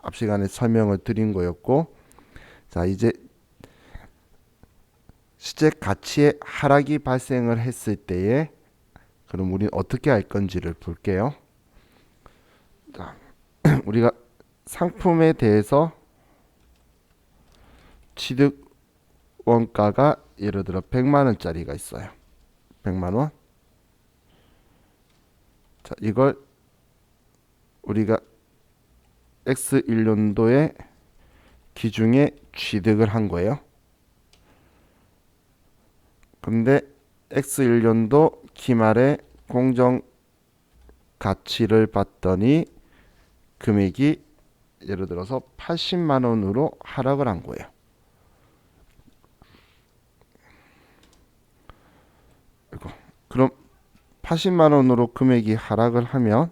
앞 시간에 설명을 드린 거였고, 자, 이제 시책 가치의 하락이 발생을 했을 때에 그럼 우리는 어떻게 할 건지를 볼게요. 자, 우리가 상품에 대해서 취득 원가가 예를 들어 100만 원짜리가 있어요. 100만 원. 자, 이걸 우리가 X1년도에 기준에 취득을 한 거예요. 근데 X1년도 기말에 공정 가치를 봤더니 금액이 예를 들어서 80만 원으로 하락을 한 거예요. 그럼 80만 원으로 금액이 하락을 하면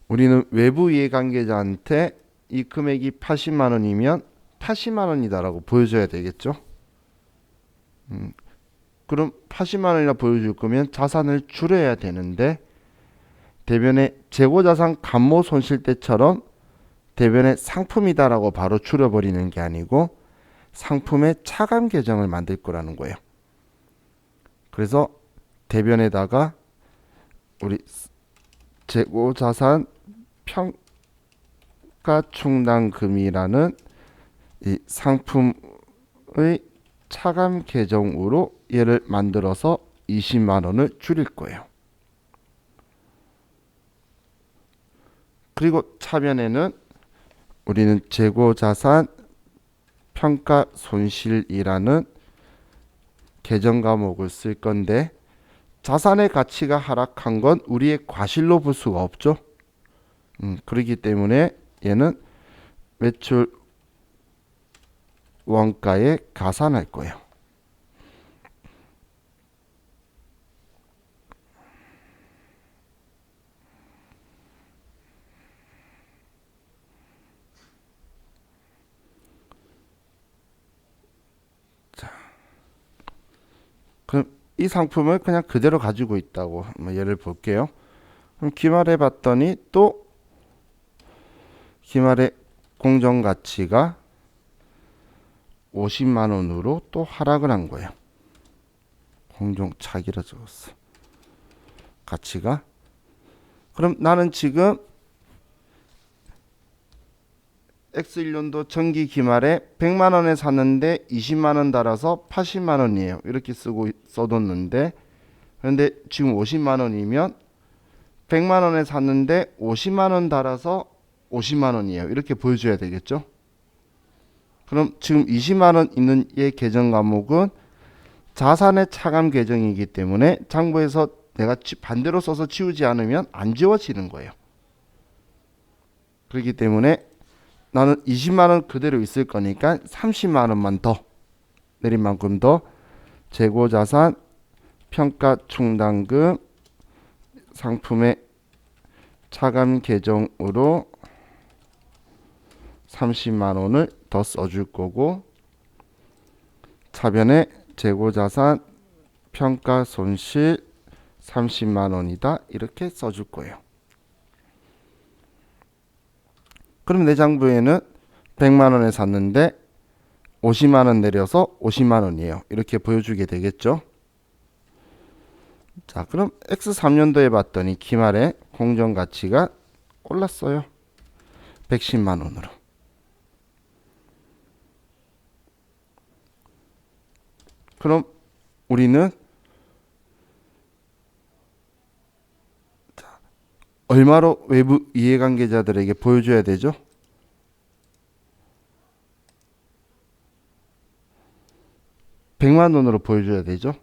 우리는 외부 이해관계자한테 이 금액이 80만 원이면 80만 원이다라고 보여줘야 되겠죠. 그럼 80만 원이나 보여줄 거면 자산을 줄여야 되는데 대변에 재고자산 감모 손실 때처럼 대변에 상품이다라고 바로 줄여버리는 게 아니고 상품의 차감 계정을 만들 거라는 거예요. 그래서 대변에다가 우리 재고자산 평가충당금이라는 이 상품의 차감 계정으로 얘를 만들어서 20만 원을 줄일 거예요. 그리고 차변에는 우리는 재고자산 평가손실이라는 계정 과목을 쓸 건데 자산의 가치가 하락한 건 우리의 과실로 볼 수가 없죠. 그렇기 때문에 얘는 매출 원가에 가산할 거예요. 자, 그럼 이 상품을 그냥 그대로 가지고 있다고 예를 볼게요. 그럼 기말에 봤더니 또 기말의 공정가치가 50만 원으로 또 하락을 한 거예요. 공정차기라 적었어. 가치가. 그럼 나는 지금 X1년도 정기 기말에 100만 원에 샀는데 20만 원 달아서 80만 원이에요. 이렇게 써뒀는데 그런데 지금 50만 원이면 100만 원에 샀는데 50만 원 달아서 50만 원이에요. 이렇게 보여줘야 되겠죠. 그럼 지금 20만 원 있는 얘 계정 과목은 자산의 차감 계정이기 때문에 장부에서 내가 반대로 써서 지우지 않으면 안 지워지는 거예요. 그렇기 때문에 나는 20만 원 그대로 있을 거니까 30만 원만 더 내린 만큼 더 재고자산 평가충당금 상품의 차감 계정으로 30만 원을 더 써줄 거고 차변에 재고자산 평가손실 30만 원이다 이렇게 써줄 거예요. 그럼 내 장부에는 100만 원에 샀는데 50만 원 내려서 50만 원이에요. 이렇게 보여주게 되겠죠. 자, 그럼 X3년도에 봤더니 기말에 공정가치가 올랐어요. 110만 원으로. 그럼 우리는 얼마로 외부 이해관계자들에게 보여줘야 되죠? (100만) 원으로 보여줘야 되죠.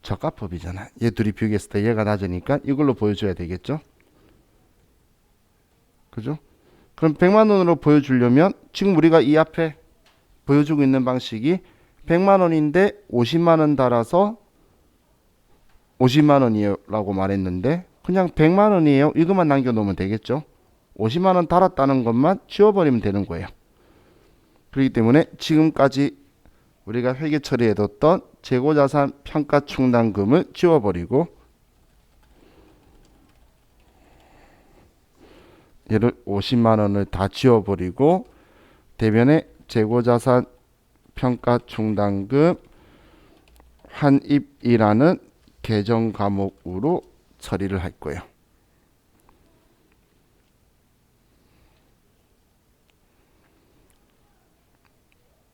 저가법이잖아. 얘 둘이 비교했을 때 얘가 낮으니까 이걸로 보여줘야 되겠죠. 그죠? 그럼 100만 원으로 보여주려면 지금 우리가 이 앞에 보여주고 있는 방식이 100만 원인데 50만 원 달아서 50만 원이에요 라고 말했는데 그냥 100만 원이에요 이것만 남겨놓으면 되겠죠. 50만 원 달았다는 것만 지워버리면 되는 거예요. 그렇기 때문에 지금까지 우리가 회계 처리해뒀던 재고자산 평가 충당금을 지워버리고 얘를 50만 원을 다 지워버리고 대변에 재고자산 평가 충당금 환입이라는 계정 과목으로 처리를 할 거예요.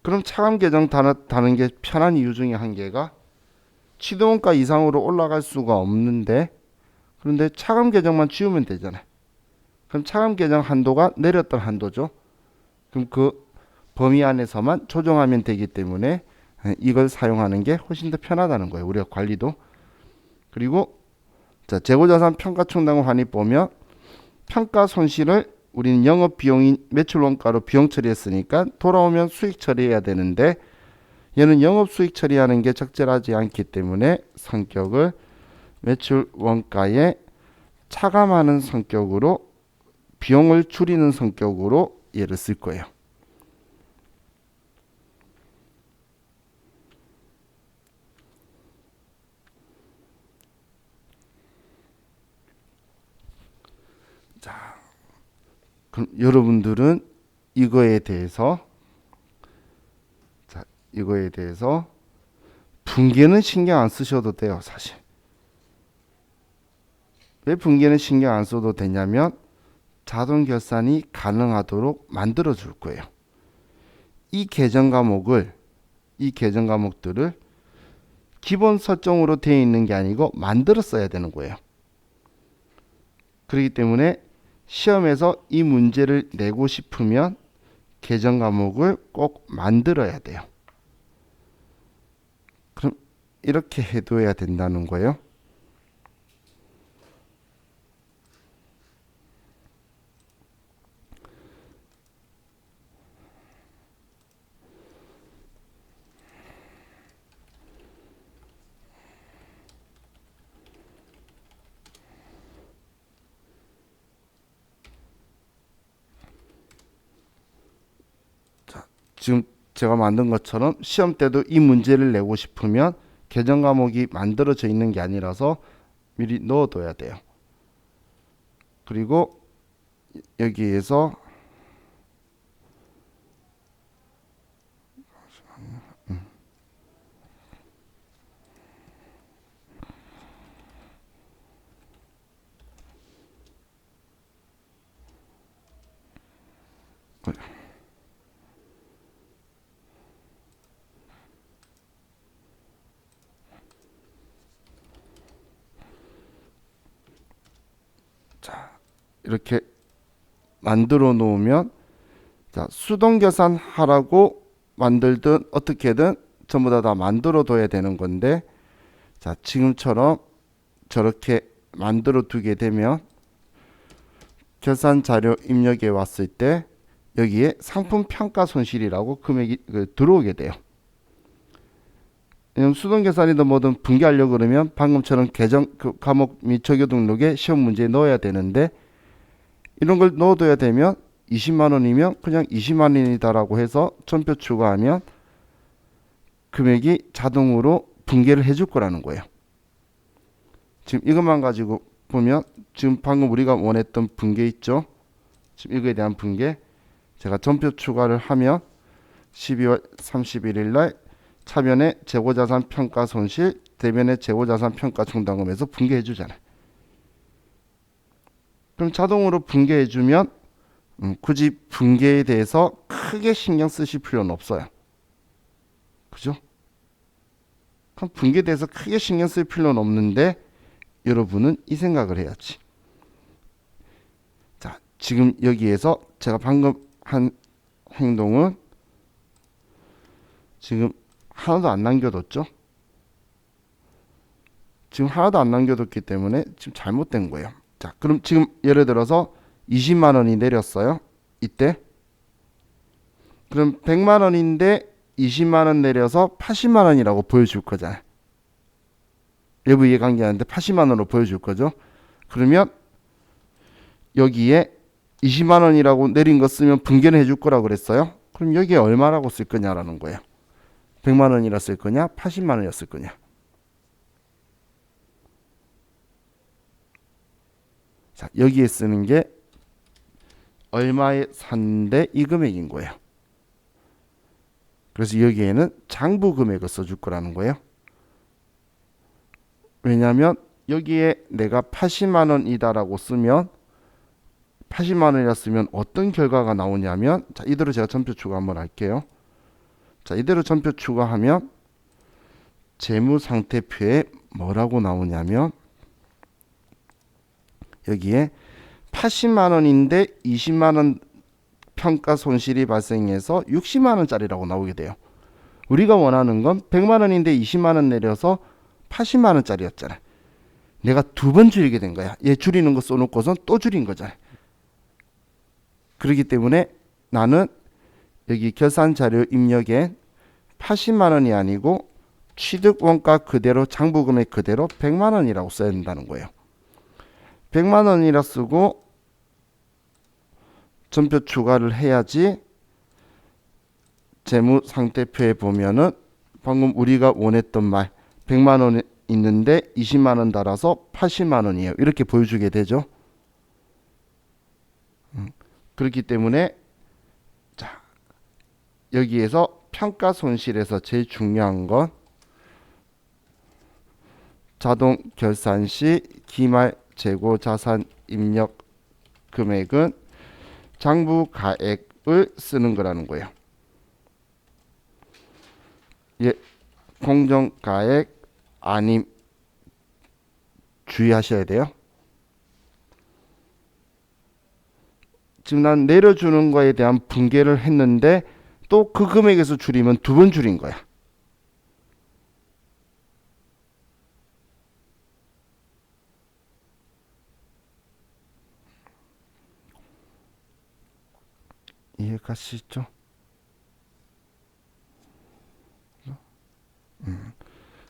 그럼 차감 계정 다는 게 편한 이유 중에 한 개가 취득원가 이상으로 올라갈 수가 없는데, 그런데 차감 계정만 지우면 되잖아요. 그럼 차감 계정 한도가 내렸던 한도죠. 그럼 그 범위 안에서만 조정하면 되기 때문에 이걸 사용하는 게 훨씬 더 편하다는 거예요. 우리가 관리도. 그리고 자, 재고자산 평가충당 환입 보면 평가 손실을 우리는 영업비용인 매출원가로 비용 처리했으니까 돌아오면 수익 처리해야 되는데 얘는 영업수익 처리하는 게 적절하지 않기 때문에 성격을 매출원가에 차감하는 성격으로 비용을 줄이는 성격으로 얘를 쓸 거예요. 자, 그럼 여러분들은 이거에 대해서 분계는 신경 안 쓰셔도 돼요. 사실 왜 분계는 신경 안 써도 되냐면 자동 결산이 가능하도록 만들어 줄 거예요. 이 계정 과목들을 기본 설정으로 되어 있는 게 아니고 만들어 써야 되는 거예요. 그렇기 때문에 시험에서 이 문제를 내고 싶으면 계정 과목을 꼭 만들어야 돼요. 그럼 이렇게 해둬야 된다는 거예요. 지금 제가 만든 것처럼 시험 때도 이 문제를 내고 싶으면 계정 과목이 만들어져 있는 게 아니라서 미리 넣어둬야 돼요. 그리고 여기에서 이렇게 만들어 놓으면 자, 수동 계산하라고 만들든 어떻게든 전부 다 만들어 둬야 되는 건데 자, 지금처럼 저렇게 만들어 두게 되면 결산 자료 입력에 왔을 때 여기에 상품 평가 손실이라고 금액이 들어오게 돼요. 수동 계산이든 뭐든 분개하려고 그러면 방금처럼 계정 과목 및 적용 등록에 시험 문제에 넣어야 되는데 이런 걸 넣어둬야 되면 20만 원이면 그냥 20만 원이다라고 해서 전표 추가하면 금액이 자동으로 분개를 해줄 거라는 거예요. 지금 이것만 가지고 보면 지금 방금 우리가 원했던 분개 있죠. 지금 이거에 대한 분개 제가 전표 추가를 하면 12월 31일 날 차변에 재고자산 평가 손실 대변에 재고자산 평가 충당금에서 분개해 주잖아요. 그럼 자동으로 분개해 주면 굳이 분개에 대해서 크게 신경 쓰실 필요는 없어요. 그죠? 그럼 분개에 대해서 크게 신경 쓸 필요는 없는데 여러분은 이 생각을 해야지. 자, 지금 여기에서 제가 방금 한 행동은 지금 하나도 안 남겨뒀죠? 지금 하나도 안 남겨뒀기 때문에 지금 잘못된 거예요. 자, 그럼 지금 예를 들어서 20만 원이 내렸어요. 이때. 그럼 100만 원인데 20만 원 내려서 80만 원이라고 보여줄 거잖아요. 외부 이해관계하는데 80만 원으로 보여줄 거죠. 그러면 여기에 20만 원이라고 내린 거 쓰면 분개는 해줄 거라고 그랬어요. 그럼 여기에 얼마라고 쓸 거냐라는 거예요. 100만 원이었을 거냐? 80만 원이었을 거냐? 자, 여기에 쓰는 게 얼마에 샀는데 이 금액인 거예요. 그래서 여기에는 장부 금액을 써줄 거라는 거예요. 왜냐하면 여기에 내가 80만 원이다라고 쓰면 80만 원이었으면 어떤 결과가 나오냐면, 자, 이대로 제가 전표 추가 한번 할게요. 자, 이대로 전표 추가하면 재무상태표에 뭐라고 나오냐면, 여기에 80만 원인데 20만 원 평가 손실이 발생해서 60만 원짜리라고 나오게 돼요. 우리가 원하는 건 100만 원인데 20만 원 내려서 80만 원짜리였잖아. 내가 두 번 줄이게 된 거야. 얘 줄이는 거 써놓고선 또 줄인 거잖아. 그렇기 때문에 나는 여기 결산 자료 입력에 80만 원이 아니고 취득 원가 그대로 장부 금액 그대로 100만 원이라고 써야 된다는 거예요. 100만 원이라 쓰고 전표 추가를 해야지 재무 상태표에 보면은 방금 우리가 원했던 말 100만 원 있는데 20만 원 달아서 80만 원이에요. 이렇게 보여주게 되죠. 그렇기 때문에 자, 여기에서 평가 손실에서 제일 중요한 건 자동 결산 시 기말 재고 자산 입력 금액은 장부 가액을 쓰는 거라는 거예요. 예, 공정 가액 아님 주의하셔야 돼요. 지금 난 내려주는 거에 대한 분개를 했는데 또 그 금액에서 줄이면 두 번 줄인 거야. 이해가시죠?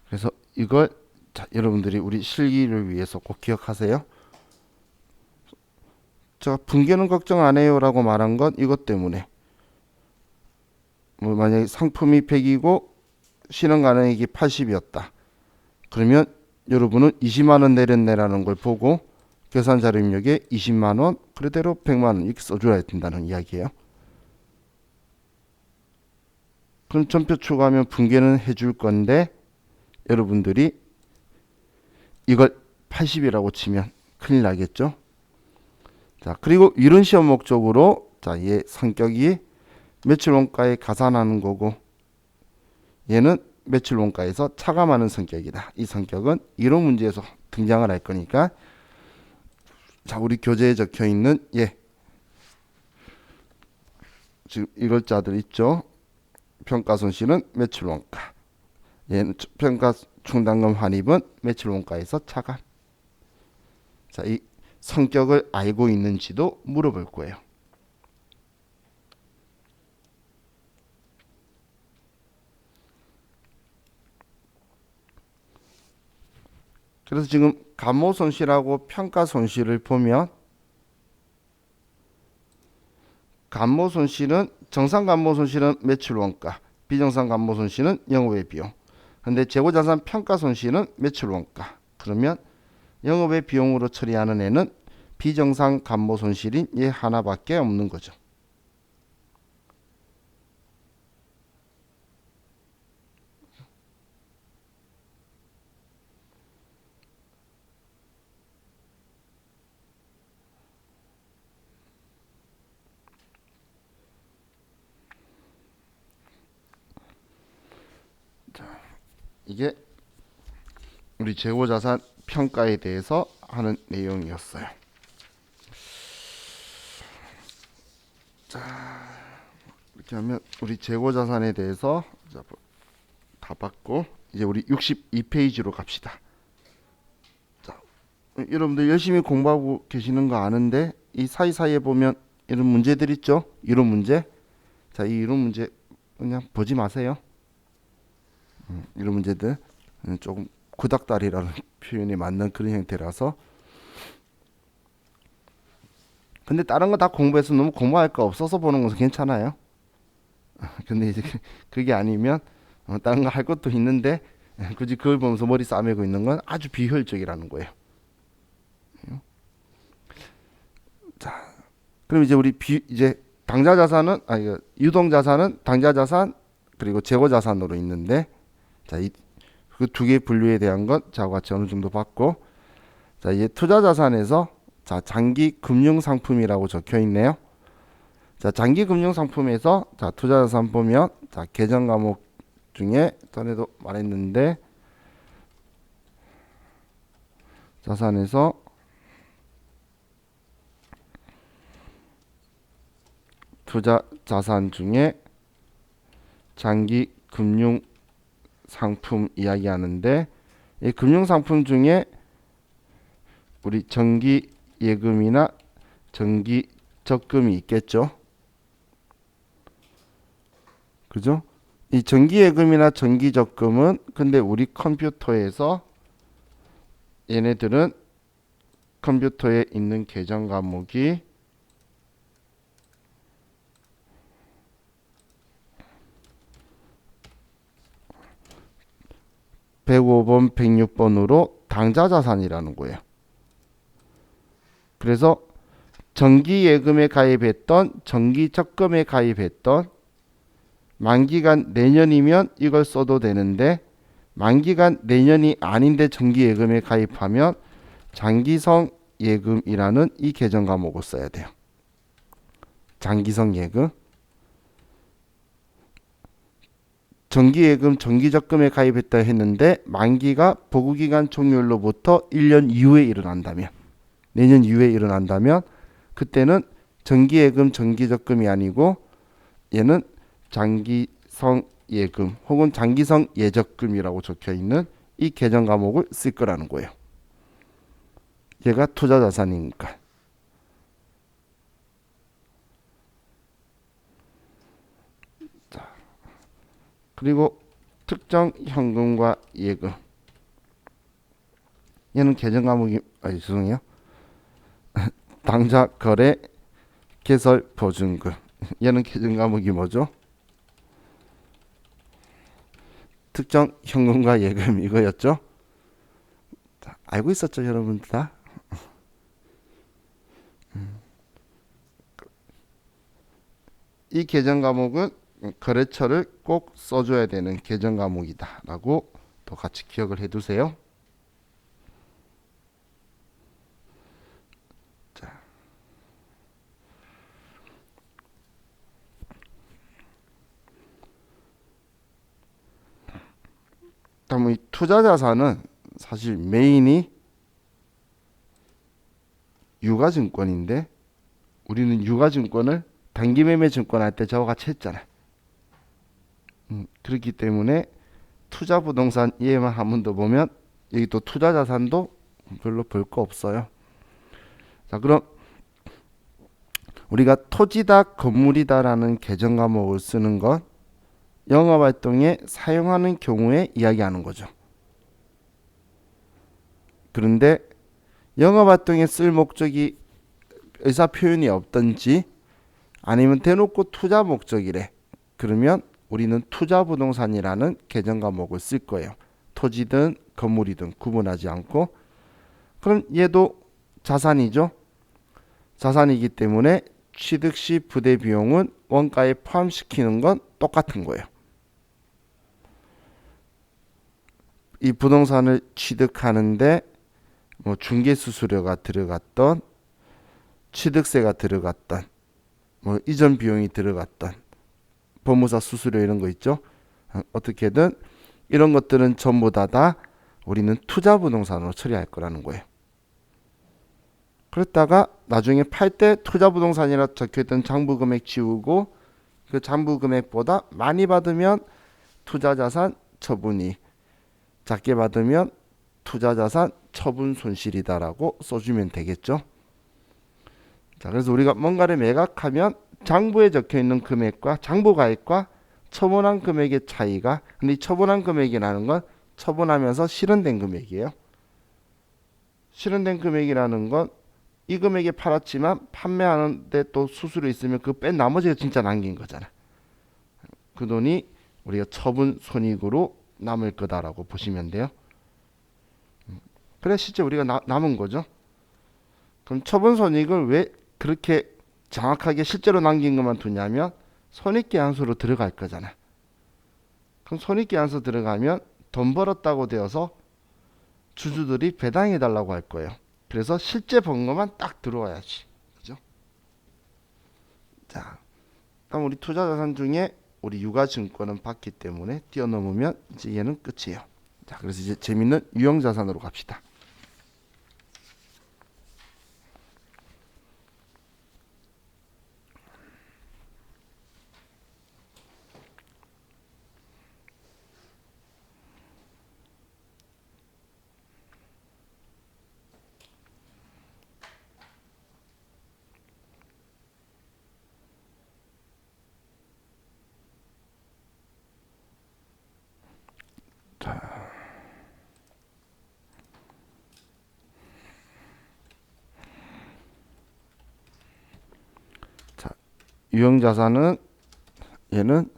그래서 이걸 자, 여러분들이 우리 실기를 위해서 꼭 기억하세요. 제가 분개는 걱정 안 해요 라고 말한 건 이것 때문에, 뭐 만약에 상품이 100이고 실현 가능액이 80이었다. 그러면 여러분은 20만 원 내렸네라는 걸 보고 계산 자료 입력에 20만 원, 그대로 100만 원 이렇게 써줘야 된다는 이야기예요. 그럼 전표 추가하면 분개는 해줄 건데 여러분들이 이걸 80이라고 치면 큰일 나겠죠. 자, 그리고 이런 시험 목적으로 자, 얘 성격이 매출 원가에 가산하는 거고 얘는 매출 원가에서 차감하는 성격이다. 이 성격은 이론 문제에서 등장을 할 거니까 자, 우리 교재에 적혀 있는 얘 지금 이럴 자들 있죠. 평가 손실은 매출 원가, 얘는 평가 충당금 환입은 매출 원가에서 차감. 자, 이 성격을 알고 있는지도 물어볼 거예요. 그래서 지금 감모 손실하고 평가 손실을 보면 감모 손실은 정상 감모 손실은 매출 원가, 비정상 감모 손실은 영업외 비용. 근데 재고자산 평가 손실은 매출 원가. 그러면 영업외 비용으로 처리하는 애는 비정상 감모 손실인 얘 하나밖에 없는 거죠. 이게 우리 재고자산 평가에 대해서 하는 내용이었어요. 자, 이렇게 하면 우리 재고자산에 대해서 다 봤고 이제 우리 62페이지로 갑시다. 자, 여러분들 열심히 공부하고 계시는 거 아는데 이 사이사이에 보면 이런 문제들 있죠? 이론 문제. 자, 이 이론 문제 그냥 보지 마세요. 이런 문제들 조금 구닥다리라는 표현이 맞는 그런 형태라서. 근데 다른 거 다 공부해서 너무 공부할 거 없어서 보는 것은 괜찮아요. 근데 이제 그게 아니면 다른 거 할 것도 있는데 굳이 그걸 보면서 머리 싸매고 있는 건 아주 비효율적이라는 거예요. 자, 그럼 이제 우리 이제 당좌 자산은 유동 자산은 당좌 자산 그리고 재고 자산으로 있는데, 자, 그 두 개 분류에 대한 것 저하고 같이 어느 정도 봤고, 자, 이제 투자 자산에서 자, 장기 금융 상품이라고 적혀 있네요. 자, 장기 금융 상품에서 자, 투자 자산 보면 자, 계정 과목 중에 전에도 말했는데 자산에서 투자 자산 중에 장기 금융 상품 이야기하는데, 이 금융 상품 중에 우리 정기 예금이나 정기 적금이 있겠죠. 그죠? 이 정기 예금이나 정기 적금은 근데 우리 컴퓨터에서 얘네들은 컴퓨터에 있는 계정 과목이 105번, 106번으로 당좌 자산이라는 거예요. 그래서 정기 예금에 가입했던 정기 적금에 가입했던 만기간 내년이면 이걸 써도 되는데, 만기간 내년이 아닌데 정기 예금에 가입하면 장기성 예금이라는 이 계정 과목을 써야 돼요. 장기성 예금. 정기예금, 정기적금에 가입했다 했는데 만기가 보고기간 종료일로부터 1년 이후에 일어난다면, 내년 이후에 일어난다면 그때는 정기예금, 정기적금이 아니고 얘는 장기성 예금 혹은 장기성 예적금이라고 적혀있는 이 계정 과목을 쓸 거라는 거예요. 얘가 투자자산이니까. 그리고 특정 현금과 예금, 얘는 계정 과목이 죄송해요. 당좌 거래 개설 보증금, 얘는 계정 과목이 뭐죠? 특정 현금과 예금 이거였죠. 알고 있었죠, 여러분들 다? 이 계정 과목은 거래처를 꼭 써줘야 되는 계정 과목이다 라고 또 같이 기억을 해 두세요. 자, 다음 이 투자자산은 사실 메인이 유가증권인데, 우리는 유가증권을 단기매매증권 할 때 저와 같이 했잖아. 그렇기 때문에 투자부동산 이해만 한 번 더 보면 여기 또 투자자산도 별로 볼 거 없어요. 자, 그럼 우리가 토지다 건물이다 라는 계정 과목을 쓰는 건 영업활동에 사용하는 경우에 이야기하는 거죠. 그런데 영업활동에 쓸 목적이 의사표현이 없던지 아니면 대놓고 투자 목적이래, 그러면 우리는 투자부동산이라는 계정 과목을 쓸 거예요. 토지든 건물이든 구분하지 않고. 그럼 얘도 자산이죠. 자산이기 때문에 취득 시 부대 비용은 원가에 포함시키는 건 똑같은 거예요. 이 부동산을 취득하는데 뭐 중개수수료가 들어갔던, 취득세가 들어갔던, 뭐 이전 비용이 들어갔던, 법무사 수수료 이런 거 있죠. 어떻게든 이런 것들은 전부 다 우리는 투자 부동산으로 처리할 거라는 거예요. 그랬다가 나중에 팔 때 투자 부동산이라 적혀있던 장부 금액 지우고 그 장부 금액보다 많이 받으면 투자 자산 처분이, 작게 받으면 투자 자산 처분 손실이다라고 써주면 되겠죠. 자, 그래서 우리가 뭔가를 매각하면 장부에 적혀있는 금액과 장부가액과 처분한 금액의 차이가, 근데 이 처분한 금액이라는 건 처분하면서 실현된 금액이에요. 실현된 금액이라는 건 이 금액에 팔았지만 판매하는데 또 수수료 있으면 그 뺀 나머지가 진짜 남긴 거잖아. 그 돈이 우리가 처분 손익으로 남을 거다라고 보시면 돼요. 그래 실제 우리가 남은 거죠. 그럼 처분 손익을 왜 그렇게 정확하게 실제로 남긴 것만 두냐면 손익계산서로 들어갈 거잖아. 그럼 손익계산서 들어가면 돈 벌었다고 되어서 주주들이 배당해 달라고 할 거예요. 그래서 실제 번 것만 딱 들어와야지. 그죠? 자, 그럼 우리 투자자산 중에 우리 유가증권은 봤기 때문에 뛰어넘으면 이제 얘는 끝이에요. 자, 그래서 이제 재밌는 유형자산으로 갑시다. 자, 유형자산은 얘는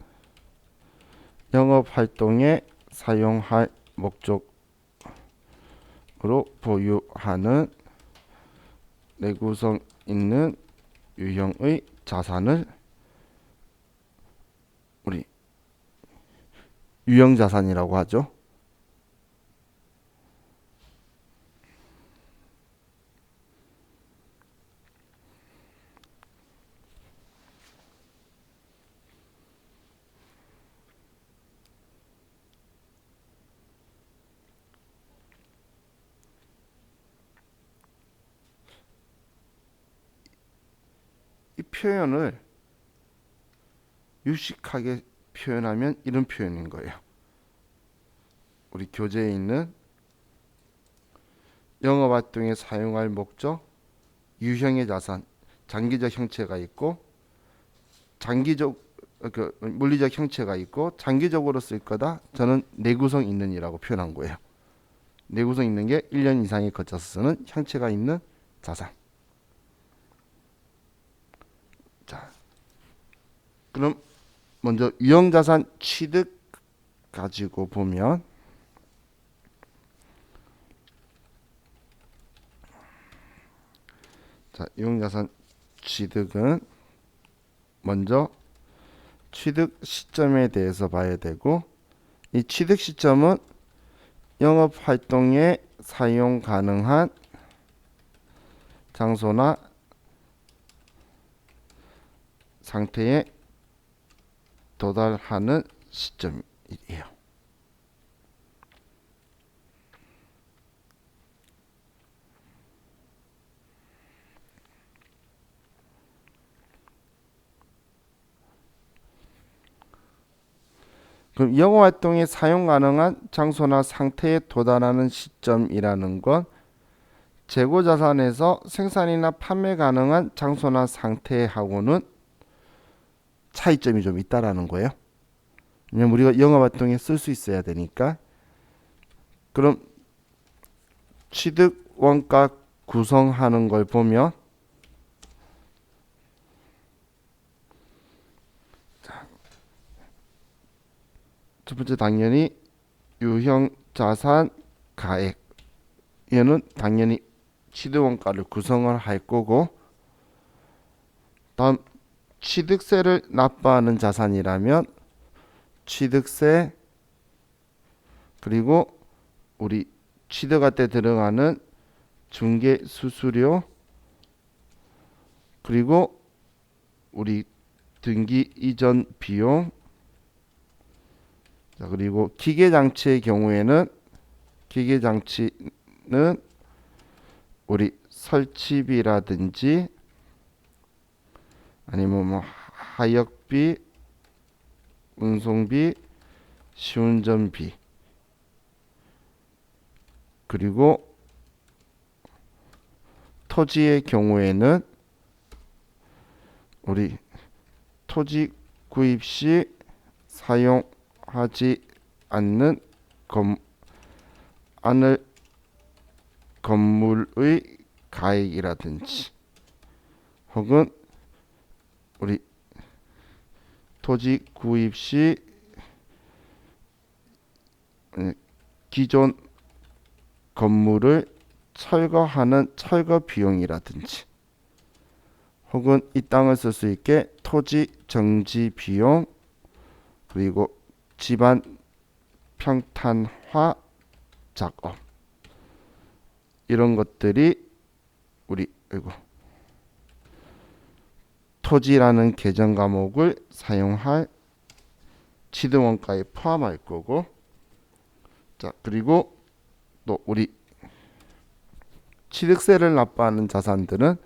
영업활동에 사용할 목적으로 보유하는 내구성 있는 유형의 자산을 우리 유형자산이라고 하죠. 이 표현을 유식하게 표현하면 이런 표현인 거예요. 우리 교재에 있는 영업활동에 사용할 목적, 유형의 자산, 장기적 형체가 있고 장기적 물리적 형체가 있고 장기적으로 쓸 거다. 저는 내구성 있는이라고 표현한 거예요. 내구성 있는 게 1년 이상이 거쳐서 쓰는 형체가 있는 자산. 자, 그럼 먼저 유형자산 취득 가지고 보면 자, 유형자산 취득은 먼저 취득 시점에 대해서 봐야 되고 이 취득 시점은 영업활동에 사용 가능한 장소나 상태에 도달하는 시점이에요. 그럼 영업활동에 사용 가능한 장소나 상태에 도달하는 시점이라는 건 재고자산에서 생산이나 판매 가능한 장소나 상태하고는 차이점이 좀 있다라는 거예요. 왜냐면 우리가 영업활동에 쓸 수 있어야 되니까. 그럼 취득 원가 구성하는 걸 보면 첫 번째 당연히 유형 자산 가액. 얘는 당연히 취득 원가를 구성을 할 거고 다음 취득세를 납부하는 자산이라면 취득세 그리고 우리 취득할 때 들어가는 중개 수수료 그리고 우리 등기 이전 비용 자, 그리고 기계장치의 경우에는 기계장치는 우리 설치비라든지 아니면 뭐 하역비, 운송비, 시운전비 그리고 토지의 경우에는 우리 토지 구입 시 사용하지 않는 건물의 가액이라든지 혹은 우리 토지 구입 시 기존 건물을 철거하는 철거 비용이라든지 혹은 이 땅을 쓸 수 있게 토지 정지 비용 그리고 집안 평탄화 작업 이런 것들이 우리 토지라는 계정 과목을 사용할 취득원가에 포함할 거고 자 그리고 또 우리 취득세를 납부하는 자산들은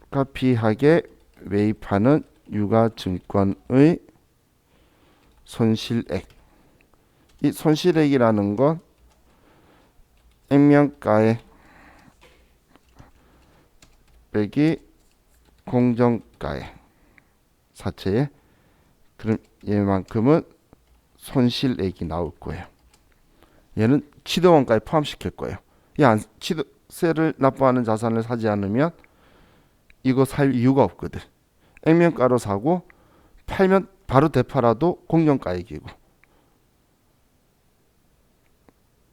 불가피하게 매입하는 유가증권의 손실액 이 손실액이라는 건 액면가의 빼기 공정가의 사채에 그럼 얘만큼은 손실액이 나올 거예요. 얘는 취득원가에 포함시킬 거예요. 취득세를 납부하는 자산을 사지 않으면 이거 살 이유가 없거든. 액면가로 사고 팔면 바로 되팔아도 공정가액이고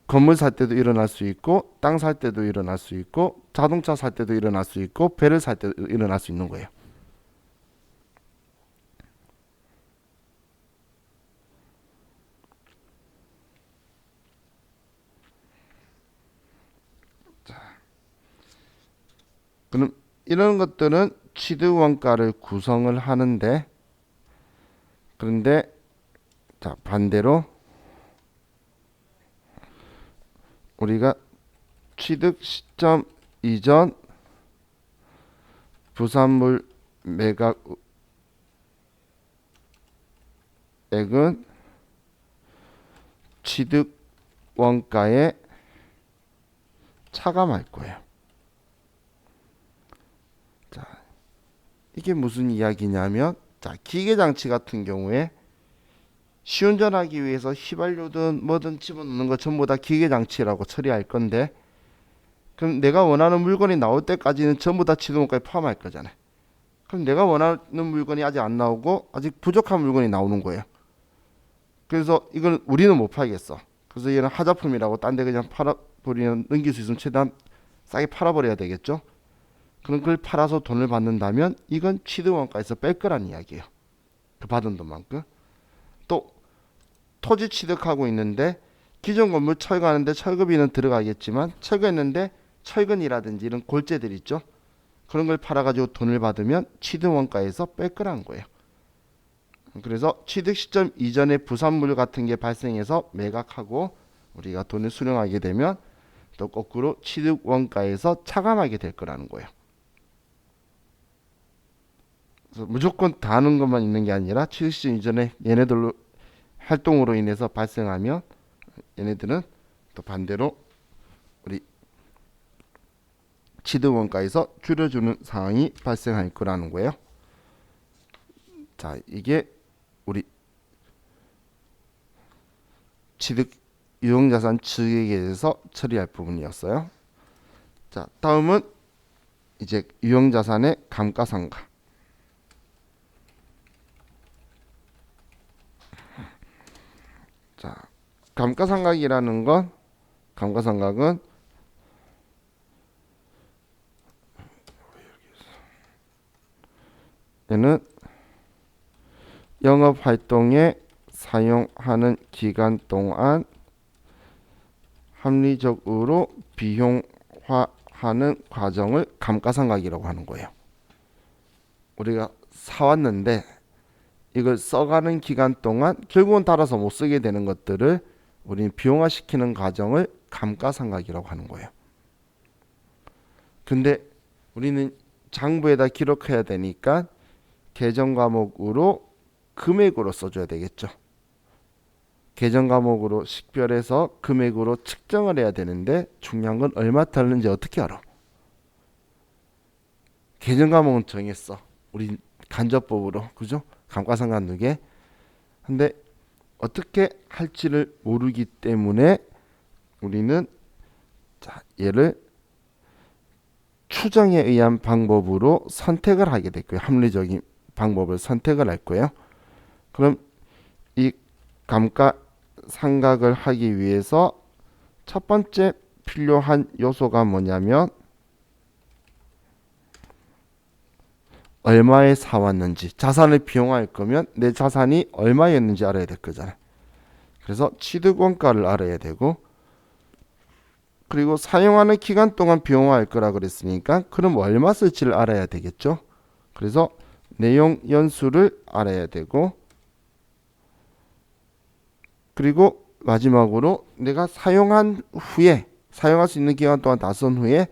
건물 살 때도 일어날 수 있고 땅 살 때도 일어날 수 있고 자동차 살 때도 일어날 수 있고 배를 살 때도 일어날 수 있는 거예요. 그럼 이런 것들은 취득원가를 구성을 하는데 그런데 자 반대로 우리가 취득 시점 이전 부산물 매각액은 취득원가에 차감할 거예요. 자, 이게 무슨 이야기냐면 자, 기계장치 같은 경우에 시운전하기 위해서 휘발유든 뭐든 집어넣는 거 전부 다 기계장치라고 처리할 건데 그럼 내가 원하는 물건이 나올 때까지는 전부 다 취득원가에 포함할 거잖아요. 그럼 내가 원하는 물건이 아직 안 나오고 아직 부족한 물건이 나오는 거예요. 그래서 이건 우리는 못 팔겠어. 그래서 얘는 하자품이라고 딴 데 그냥 팔아버리면 넘길 수 있으면 최대한 싸게 팔아버려야 되겠죠. 그런 걸 팔아서 돈을 받는다면 이건 취득원가에서 뺄 거란 이야기예요. 그 받은 돈만큼. 또 토지 취득하고 있는데 기존 건물 철거하는데 철거비는 들어가겠지만 철거했는데 철근이라든지 이런 골재들 있죠. 그런 걸 팔아가지고 돈을 받으면 취득원가에서 뺄 거란 거예요. 그래서 취득 시점 이전에 부산물 같은 게 발생해서 매각하고 우리가 돈을 수령하게 되면 또 거꾸로 취득원가에서 차감하게 될 거라는 거예요. 그래서 무조건 다 하는 것만 있는 게 아니라 취득 시점 이전에 얘네들로 활동으로 인해서 발생하면 얘네들은 또 반대로 우리 취득원가에서 줄여주는 상황이 발생할 거라는 거예요. 자, 이게 우리 취득 유형자산 증액에 대해서 처리할 부분이었어요. 자, 다음은 이제 유형자산의 감가상각. 자, 감가상각은 얘는 영업활동에 사용하는 기간 동안 합리적으로 비용화하는 과정을 감가상각이라고 하는 거예요. 우리가 사왔는데 이걸 써가는 기간 동안 결국은 달아서 못 쓰게 되는 것들을 우리는 비용화시키는 과정을 감가상각이라고 하는 거예요. 근데 우리는 장부에다 기록해야 되니까 계정 과목으로 금액으로 써줘야 되겠죠. 계정 과목으로 식별해서 금액으로 측정을 해야 되는데 중요한 건 얼마 타는지 어떻게 알아? 계정 과목은 정했어. 우리 간접법으로 그죠? 감가상각 누계. 근데 어떻게 할지를 모르기 때문에 우리는 자, 얘를 추정에 의한 방법으로 선택을 하게 될 거예요. 합리적인 방법을 선택을 할 거예요. 그럼 이 감가상각을 하기 위해서 첫 번째 필요한 요소가 뭐냐면 얼마에 사왔는지, 자산을 비용할 거면 내 자산이 얼마였는지 알아야 될 거잖아. 그래서 취득원가를 알아야 되고, 그리고 사용하는 기간 동안 비용할 거라 그랬으니까 그럼 얼마 쓸지를 알아야 되겠죠. 그래서 내용 연수를 알아야 되고, 그리고 마지막으로 내가 사용한 후에, 사용할 수 있는 기간 동안 다 쓴 후에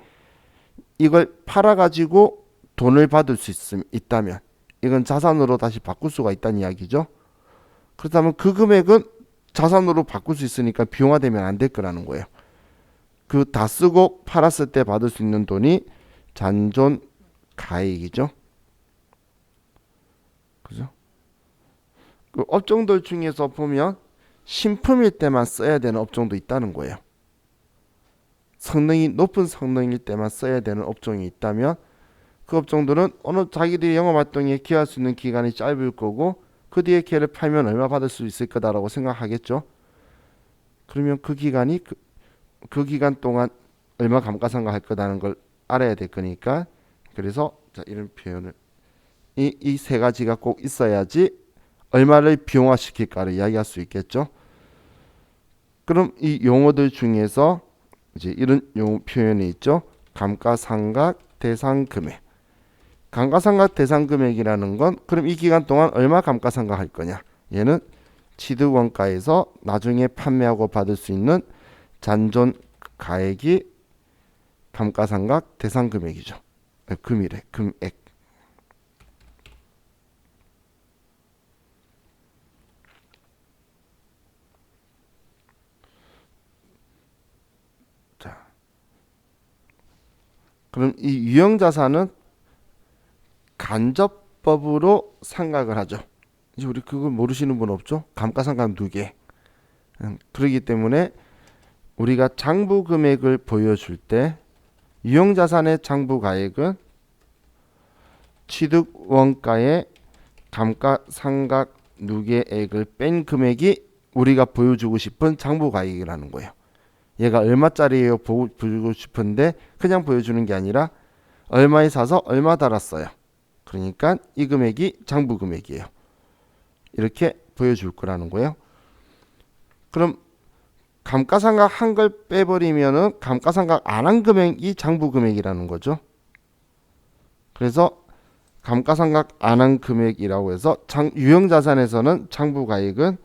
이걸 팔아 가지고 돈을 받을 수 있다면 이건 자산으로 다시 바꿀 수가 있다는 이야기죠. 그렇다면 그 금액은 자산으로 바꿀 수 있으니까 비용화되면 안 될 거라는 거예요. 그 다 쓰고 팔았을 때 받을 수 있는 돈이 잔존 가액이죠. 그죠? 그 업종들 중에서 보면 신품일 때만 써야 되는 업종도 있다는 거예요. 성능이 높은 성능일 때만 써야 되는 업종이 있다면 그 업종들은 어느 자기들이 영업활동에 기여할 수 있는 기간이 짧을 거고 그 뒤에 걔를 팔면 얼마 받을 수 있을 거다라고 생각하겠죠. 그러면 그 기간이 그 기간 동안 얼마 감가상각할 거다는 걸 알아야 될 거니까, 그래서 자, 이런 표현을 이 세 가지가 꼭 있어야지 얼마를 비용화시킬까를 이야기할 수 있겠죠. 그럼 이 용어들 중에서 이제 이런 용어 표현이 있죠. 감가상각 대상금액. 감가상각 대상금액이라는 건 그럼 이 기간 동안 얼마 감가상각할 거냐. 얘는 취득원가에서 나중에 판매하고 받을 수 있는 잔존 가액이 감가상각 대상금액이죠. 금이래, 금액. 자, 그럼 이 유형자산은 간접법으로 상각을 하죠. 이제 우리 그걸 모르시는 분 없죠? 감가상각 두 개. 그렇기 때문에 우리가 장부 금액을 보여줄 때 유형자산의 장부 가액은 취득 원가의 감가상각 누계액을 뺀 금액이 우리가 보여주고 싶은 장부 가액이라는 거예요. 얘가 얼마짜리예요 보여주고 싶은데 그냥 보여주는 게 아니라 얼마에 사서 얼마 달았어요. 그러니까 이 금액이 장부 금액이에요. 이렇게 보여줄 거라는 거예요. 그럼 감가상각 한 걸 빼버리면은 감가상각 안 한 금액이 장부 금액이라는 거죠. 그래서 감가상각 안 한 금액이라고 해서 유형자산에서는 장부가액은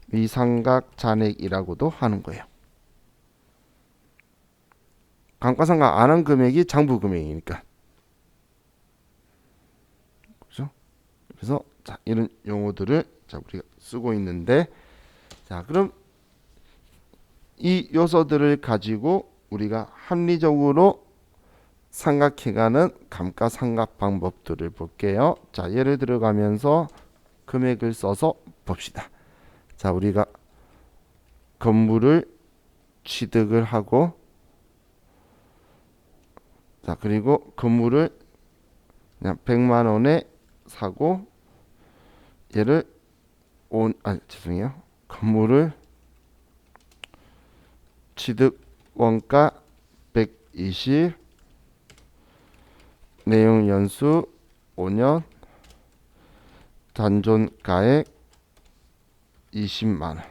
미상각 잔액이라고도 하는 거예요. 감가상각 안 한 금액이 장부 금액이니까. 그렇죠? 그래서 자, 이런 용어들을 자, 우리가 쓰고 있는데, 자, 그럼 이 요소들을 가지고 우리가 합리적으로 상각해가는 감가상각 방법들을 볼게요. 자, 예를 들어가면서 금액을 써서 봅시다. 자, 우리가 건물을 취득을 하고, 자, 그리고 건물을 그냥 100만 원에 사고, 얘를 죄송해요. 건물을 취득 원가 120, 내용 연수 5년, 잔존 가액 20만 원.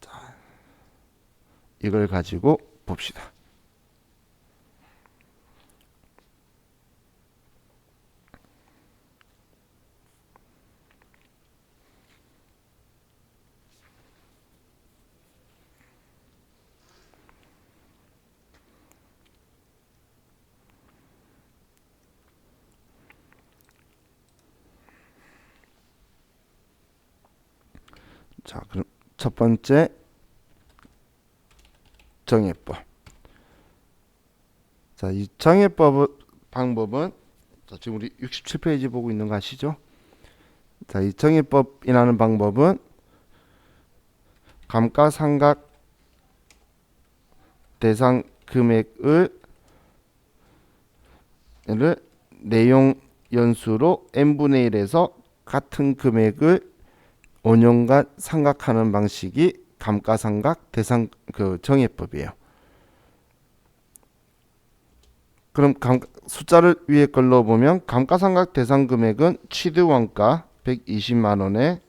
자, 이걸 가지고 봅시다. 자, 그럼 첫 번째 정해법. 자, 이 정해법 방법은 자, 지금 우리 67페이지 보고 있는 거 아시죠? 자, 이 정해법이라는 방법은 감가상각 대상 금액을 내용 연수로 n분의 1에서 같은 금액을 5년간 상각하는 방식이 감가상각 대상 정해법이에요. 그럼 숫자를 위에 걸 넣어보면 감가상각 대상 금액은 취득원가 120만 원에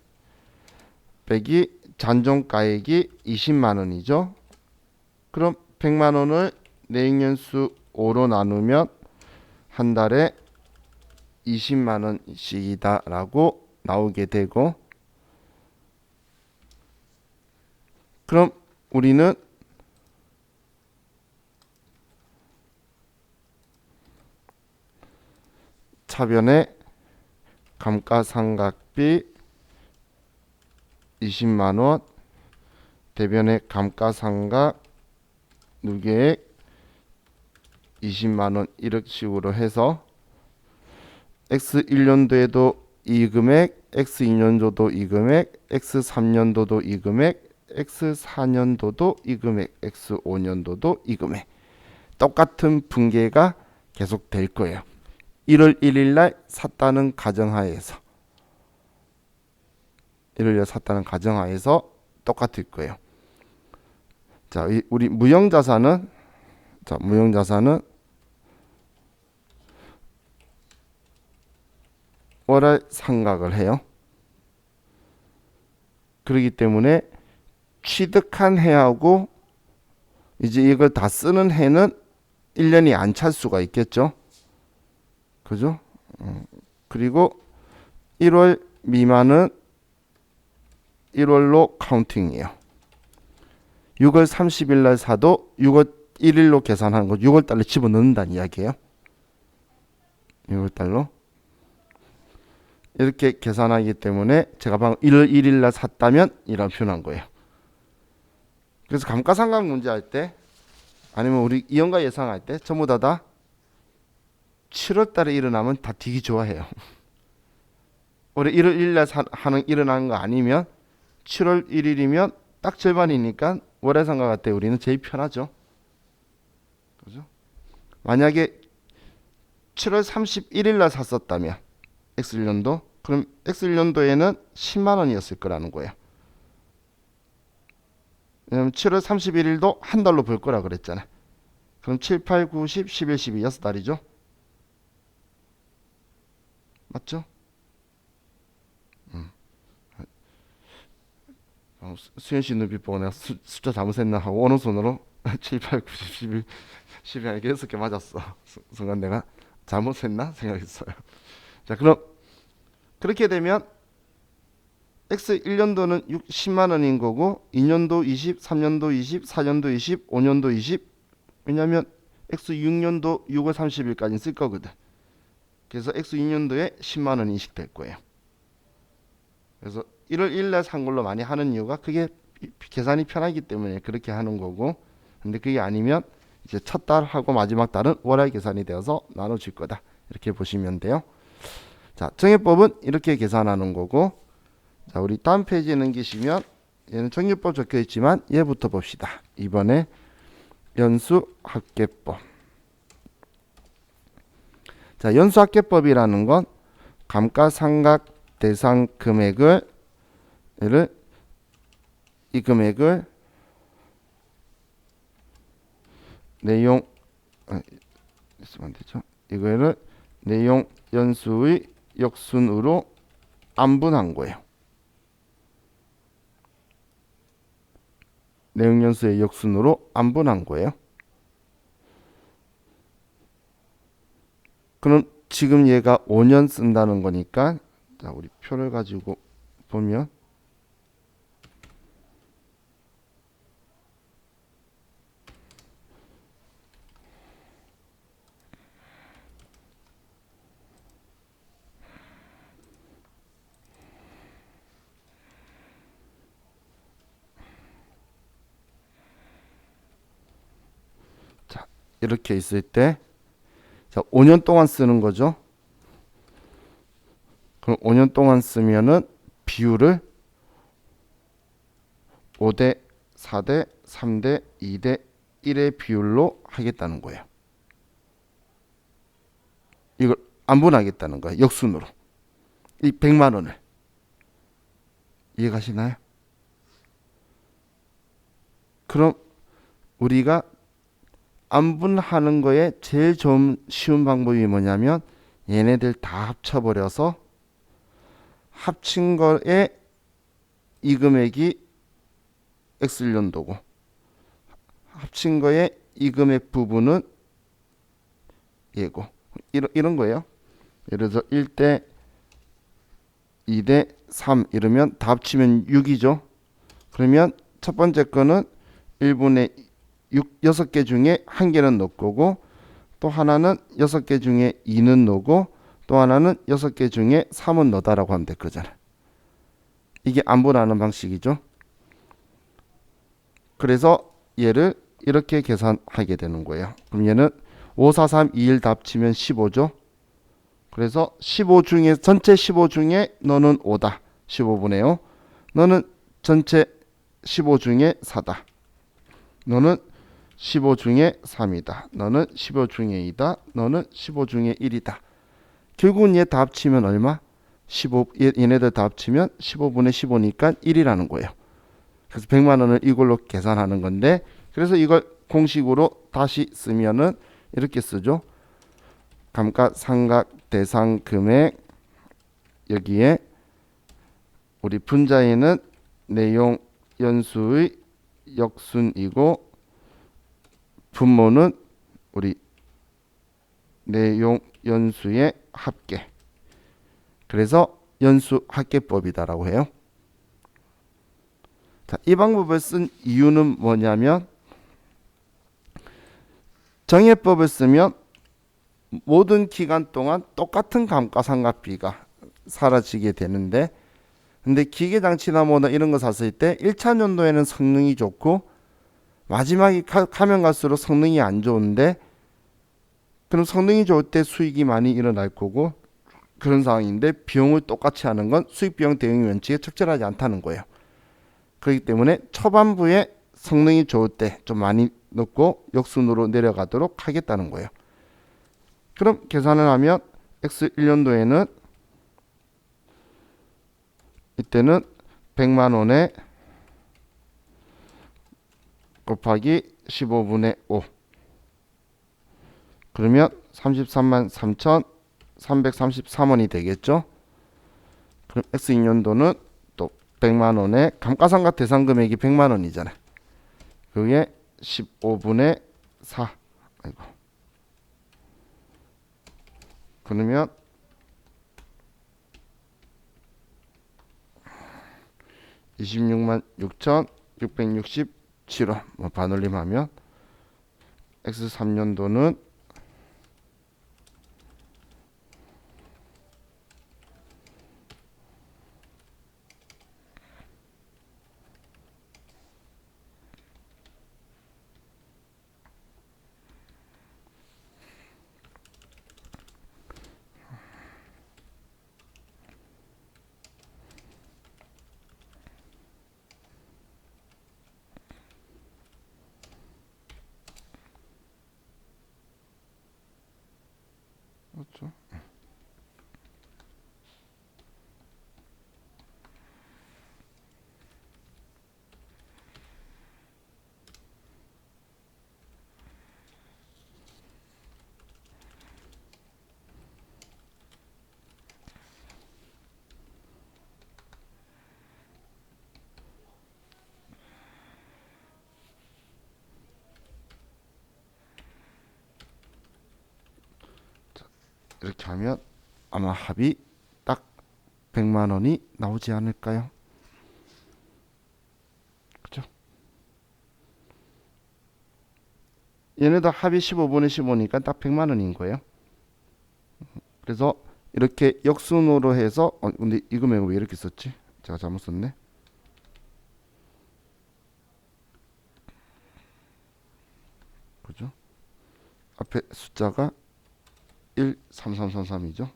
빼기 잔존가액이 20만 원이죠. 그럼 100만 원을 내익연수 5로 나누면 한 달에 20만 원씩이다 라고 나오게 되고, 그럼 우리는 차변에 감가상각비 20만 원, 대변에 감가상각 누계액 20만 원 이런 식으로 해서 X1년도에도 이 금액, X2년도도 이 금액, X3년도도 이 금액, X4년도도 이 금액, X5년도도 이 금액, 똑같은 분계가 계속 될 거예요. 1월 1일 날 샀다는 가정하에서 1월 1일 샀다는 가정하에서 똑같을 거예요. 자, 우리 무형자산은 월할 상각을 해요. 그렇기 때문에 취득한 해하고 이제 이걸 다 쓰는 해는 1년이 안 찰 수가 있겠죠. 그죠? 그리고 1월 미만은 1월로 카운팅이에요. 6월 30일 날 사도 6월 1일로 계산하는 거 6월 달로 집어넣는다는 이야기예요. 6월 달로. 이렇게 계산하기 때문에 제가 방금 1월 1일 날 샀다면 이런 표현한 거예요. 그래서 감가상각 문제 할 때 아니면 우리 이연가 예상할 때 전부 다 7월 달에 일어나면 다 되게 좋아해요. 올해 1월 1일 날 일어나는 거 아니면 7월 1일이면 딱 절반이니까 월할 상각할 때 우리는 제일 편하죠. 그죠? 만약에 7월 31일 날 샀었다면 X1년도, 그럼 X1년도에는 10만 원이었을 거라는 거예요. 왜냐면 7월 31일도 한 달로 볼 거라 그랬잖아. 그럼 7, 8, 9, 10, 11, 12 6달이죠. 맞죠? 수현 씨 눈빛 보고 내가 숫자 잘못했나 하고 오른손으로 7, 8, 9, 10, 11, 12 이렇게 6개 맞았어. 순간 내가 잘못했나 생각했어요. 자, 그럼 그렇게 되면 X 1년도는 10만 원인 거고 2년도 20, 3년도 20, 4년도 20, 5년도 20. 왜냐면 X 6년도 6월 30일까지 쓸 거거든. 그래서 X 2년도에 10만 원 인식될 거예요. 그래서 1월 1일 날 산 걸로 많이 하는 이유가 그게 계산이 편하기 때문에 그렇게 하는 거고, 근데 그게 아니면 이제 첫 달하고 마지막 달은 월할 계산이 되어서 나눠질 거다. 이렇게 보시면 돼요. 자, 정해법은 이렇게 계산하는 거고, 자, 우리 다음 페이지에 넘기시면 얘는 정리법 적혀 있지만 얘부터 봅시다. 이번에 연수합계법. 자, 연수합계법이라는 건 감가상각 대상 금액을 이 금액을 내용 있으면 안 되죠. 이거를 내용 연수의 역순으로 안분한 거예요. 내용 연수의 역순으로 안분한 거예요. 그럼 지금 얘가 5년 쓴다는 거니까, 자, 우리 표를 가지고 보면 자, 이렇게 있을 때, 자, 5년 동안 쓰는 거죠. 그럼 5년 동안 쓰면은 비율을 5대 4대 3대 2대 1의 비율로 하겠다는 거예요. 이걸 안분하겠다는 거예요. 역순으로. 이 100만 원을 이해가시나요? 그럼 우리가 안분하는 거에 제일 쉬운 방법이 뭐냐면 얘네들 다 합쳐버려서 합친 거에 이 금액이 X연도고 합친 거에 이 금액 부분은 얘고 이런 거예요. 예를 들어서 1대 2대 3 이러면 다 합치면 6이죠. 그러면 첫 번째 거는 1분의 6개 중에 한 개는 너 거고 또 하나는 6개 중에 2는 너고 또 하나는 6개 중에 3은 너다라고 하면 될 거잖아. 이게 안분하는 방식이죠. 그래서 얘를 이렇게 계산하게 되는 거예요. 그럼 얘는 5, 4, 3, 2, 1 다 합치면 15죠. 그래서 15 중에 전체 15 중에 너는 5다. 15분의 5. 너는 전체 15 중에 4다. 너는 15 중에 3이다. 너는 15 중에 2다. 너는 15 중에 1이다. 결국은 얘 다 합치면 얼마? 15. 얘네들 다 합치면 15분의 15니까 1이라는 거예요. 그래서 100만 원을 이걸로 계산하는 건데 그래서 이걸 공식으로 다시 쓰면은 이렇게 쓰죠. 감가상각대상 금액 여기에 우리 분자에는 내용 연수의 역순이고 분모는 우리 내용 연수의 합계. 그래서 연수 합계법이다라고 해요. 자, 이 방법을 쓴 이유는 뭐냐면 정해법을 쓰면 모든 기간 동안 똑같은 감가상각비가 사라지게 되는데 근데 기계장치나 뭐나 이런 거 샀을 때 1차 연도에는 성능이 좋고 마지막에 가면 갈수록 성능이 안 좋은데 그럼 성능이 좋을 때 수익이 많이 일어날 거고 그런 상황인데 비용을 똑같이 하는 건 수익비용 대응 원칙에 적절하지 않다는 거예요. 그렇기 때문에 초반부에 성능이 좋을 때 좀 많이 넣고 역순으로 내려가도록 하겠다는 거예요. 그럼 계산을 하면 X1년도에는 이때는 100만 원에 곱하기 15분의 5 그러면 33만 3,333원이 되겠죠. 그럼 X2년도는 또 100만 원에 감가상각 대상 금액이 100만 원이잖아요. 그게 15분의 4 아이고. 그러면 26만 6,667원 뭐 반올림하면 X3년도는 그렇죠. 이렇게 하면 아마 합이 딱 100만 원이 나오지 않을까요? 그죠? 얘네도 합이 15분의 15니까 딱 100만 원인 거예요. 그래서 이렇게 역순으로 해서 근데 이 금액을 왜 이렇게 썼지? 제가 잘못 썼네. 그죠? 앞에 숫자가 13333이죠.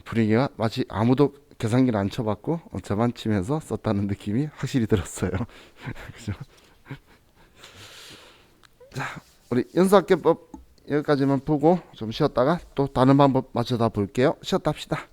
분위기가 마치 아무도 계산기를 안 쳐봤고 저만 치면서 썼다는 느낌이 확실히 들었어요. 그죠? 자, 우리 연수합계법 여기까지만 보고 좀 쉬었다가 또 다른 방법 맞춰다 볼게요. 쉬었다 합시다.